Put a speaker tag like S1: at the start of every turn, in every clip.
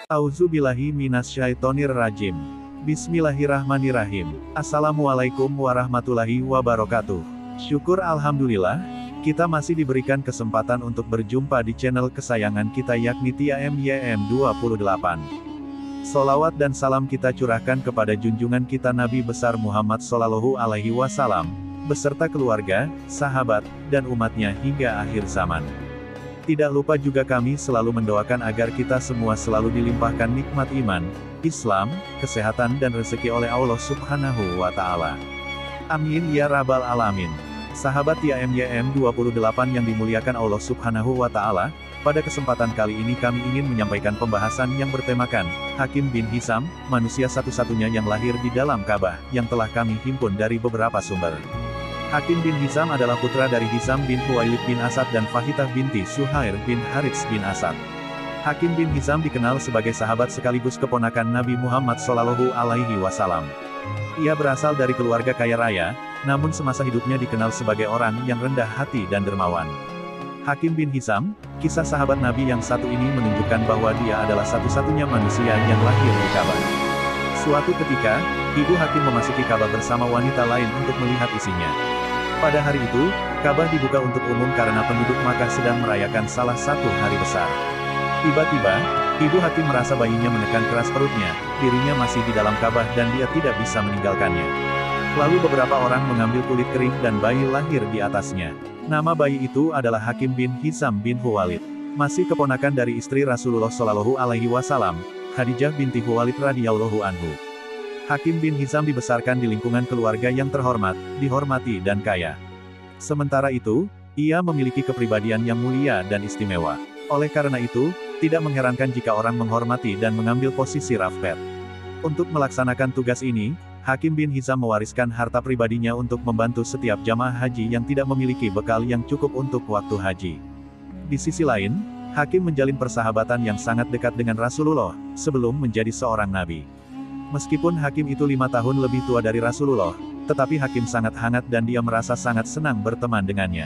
S1: Auzubillahi minasyaitonir rajim. Bismillahirrahmanirrahim. Assalamualaikum warahmatullahi wabarakatuh. Syukur alhamdulillah, kita masih diberikan kesempatan untuk berjumpa di channel kesayangan kita yakni TIAMYM28. Sholawat dan salam kita curahkan kepada junjungan kita Nabi besar Muhammad Shallallahu Alaihi Wasallam, beserta keluarga, sahabat, dan umatnya hingga akhir zaman. Tidak lupa juga kami selalu mendoakan agar kita semua selalu dilimpahkan nikmat iman, Islam, kesehatan dan rezeki oleh Allah Subhanahu wa Ta'ala. Amin ya Rabbal Alamin. Sahabat TIAMYM28 yang dimuliakan Allah Subhanahu wa Ta'ala, pada kesempatan kali ini kami ingin menyampaikan pembahasan yang bertemakan Hakim bin Hizam, manusia satu-satunya yang lahir di dalam Ka'bah, yang telah kami himpun dari beberapa sumber. Hakim bin Hizam adalah putra dari Hizam bin Khuwailid bin Asad dan Fahitah binti Suhair bin Harits bin Asad. Hakim bin Hizam dikenal sebagai sahabat sekaligus keponakan Nabi Muhammad Shallallahu Alaihi Wasallam. Ia berasal dari keluarga kaya raya, namun semasa hidupnya dikenal sebagai orang yang rendah hati dan dermawan. Hakim bin Hizam, kisah sahabat Nabi yang satu ini menunjukkan bahwa dia adalah satu-satunya manusia yang lahir di Ka'bah. Suatu ketika, ibu Hakim memasuki Ka'bah bersama wanita lain untuk melihat isinya. Pada hari itu, Ka'bah dibuka untuk umum karena penduduk Makkah sedang merayakan salah satu hari besar. Tiba-tiba, ibu Hakim merasa bayinya menekan keras perutnya, dirinya masih di dalam Ka'bah dan dia tidak bisa meninggalkannya. Lalu beberapa orang mengambil kulit kering dan bayi lahir di atasnya. Nama bayi itu adalah Hakim bin Hizam bin Khuwailid. Masih keponakan dari istri Rasulullah Shallallahu Alaihi Wasallam, Khadijah binti Khuwailid radhiyallahu anhu. Hakim bin Hizam dibesarkan di lingkungan keluarga yang terhormat, dihormati dan kaya. Sementara itu, ia memiliki kepribadian yang mulia dan istimewa. Oleh karena itu, tidak mengherankan jika orang menghormati dan mengambil posisi Rafpet. Untuk melaksanakan tugas ini, Hakim bin Hizam mewariskan harta pribadinya untuk membantu setiap jamaah haji yang tidak memiliki bekal yang cukup untuk waktu haji. Di sisi lain, Hakim menjalin persahabatan yang sangat dekat dengan Rasulullah, sebelum menjadi seorang nabi. Meskipun Hakim itu 5 tahun lebih tua dari Rasulullah, tetapi Hakim sangat hangat dan dia merasa sangat senang berteman dengannya.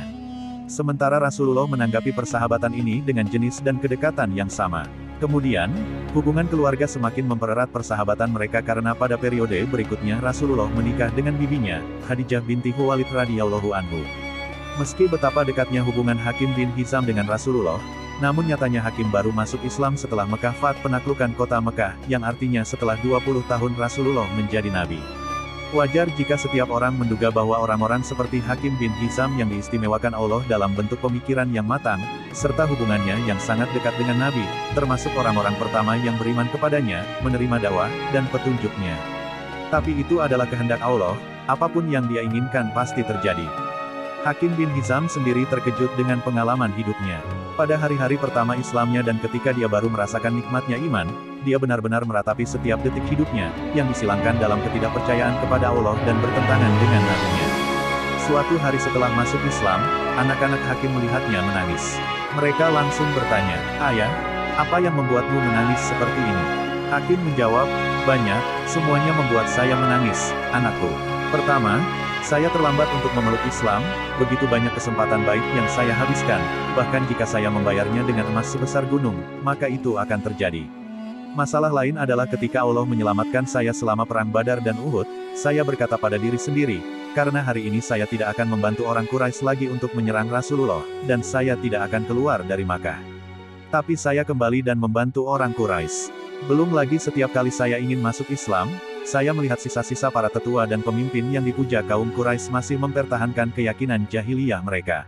S1: Sementara Rasulullah menanggapi persahabatan ini dengan jenis dan kedekatan yang sama. Kemudian, hubungan keluarga semakin mempererat persahabatan mereka karena pada periode berikutnya Rasulullah menikah dengan bibinya, Khadijah binti Khuwailid radhiyallahu anhu. Meski betapa dekatnya hubungan Hakim bin Hizam dengan Rasulullah, namun nyatanya Hakim baru masuk Islam setelah Mekah Fath penaklukan kota Mekah, yang artinya setelah 20 tahun Rasulullah menjadi nabi. Wajar jika setiap orang menduga bahwa orang-orang seperti Hakim bin Hizam yang diistimewakan Allah dalam bentuk pemikiran yang matang, serta hubungannya yang sangat dekat dengan Nabi, termasuk orang-orang pertama yang beriman kepadanya, menerima dakwah, dan petunjuknya. Tapi itu adalah kehendak Allah, apapun yang dia inginkan pasti terjadi. Hakim bin Hizam sendiri terkejut dengan pengalaman hidupnya. Pada hari-hari pertama Islamnya dan ketika dia baru merasakan nikmatnya iman, dia benar-benar meratapi setiap detik hidupnya, yang disilangkan dalam ketidakpercayaan kepada Allah dan bertentangan dengan Nabi-Nya. Suatu hari setelah masuk Islam, anak-anak Hakim melihatnya menangis. Mereka langsung bertanya, "Ayah, apa yang membuatmu menangis seperti ini?" Hakim menjawab, "Banyak, semuanya membuat saya menangis, anakku. Pertama, saya terlambat untuk memeluk Islam, begitu banyak kesempatan baik yang saya habiskan, bahkan jika saya membayarnya dengan emas sebesar gunung, maka itu akan terjadi. Masalah lain adalah ketika Allah menyelamatkan saya selama perang Badar dan Uhud, saya berkata pada diri sendiri, karena hari ini saya tidak akan membantu orang Quraisy lagi untuk menyerang Rasulullah, dan saya tidak akan keluar dari Makkah. Tapi saya kembali dan membantu orang Quraisy. Belum lagi setiap kali saya ingin masuk Islam, saya melihat sisa-sisa para tetua dan pemimpin yang dipuja kaum Quraisy masih mempertahankan keyakinan jahiliyah mereka.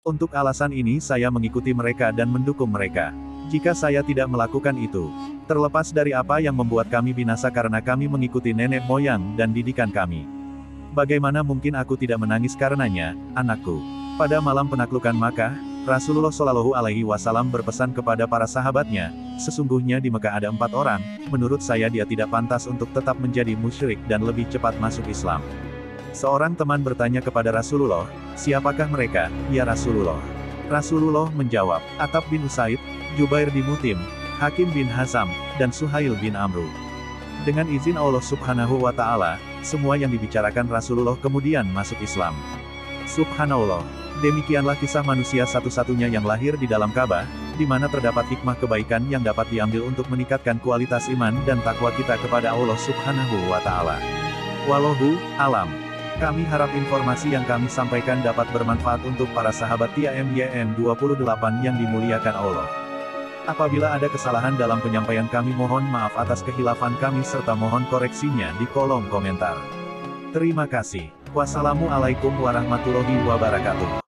S1: Untuk alasan ini saya mengikuti mereka dan mendukung mereka. Jika saya tidak melakukan itu, terlepas dari apa yang membuat kami binasa karena kami mengikuti nenek moyang dan didikan kami. Bagaimana mungkin aku tidak menangis karenanya, anakku?" Pada malam penaklukan Makkah, Rasulullah Shallallahu Alaihi Wasallam berpesan kepada para sahabatnya, "Sesungguhnya di Mekah ada 4 orang, menurut saya dia tidak pantas untuk tetap menjadi musyrik dan lebih cepat masuk Islam." Seorang teman bertanya kepada Rasulullah, "Siapakah mereka, ya Rasulullah?" Rasulullah menjawab, "Attab bin Usaid, Jubair bin Mut'im, Hakim bin Hizam, dan Suhail bin Amru." Dengan izin Allah Subhanahu wa Ta'ala, semua yang dibicarakan Rasulullah kemudian masuk Islam. Subhanallah. Demikianlah kisah manusia satu-satunya yang lahir di dalam Ka'bah,
S2: di mana terdapat hikmah kebaikan yang dapat diambil untuk meningkatkan kualitas iman dan takwa kita kepada Allah Subhanahu wa Ta'ala. Wallahu alam. Kami harap informasi yang kami sampaikan dapat bermanfaat untuk para sahabat TIAMYM 28 yang dimuliakan Allah. Apabila ada kesalahan dalam penyampaian kami, mohon maaf atas kehilafan kami serta mohon koreksinya di kolom komentar. Terima kasih. Wassalamualaikum warahmatullahi wabarakatuh.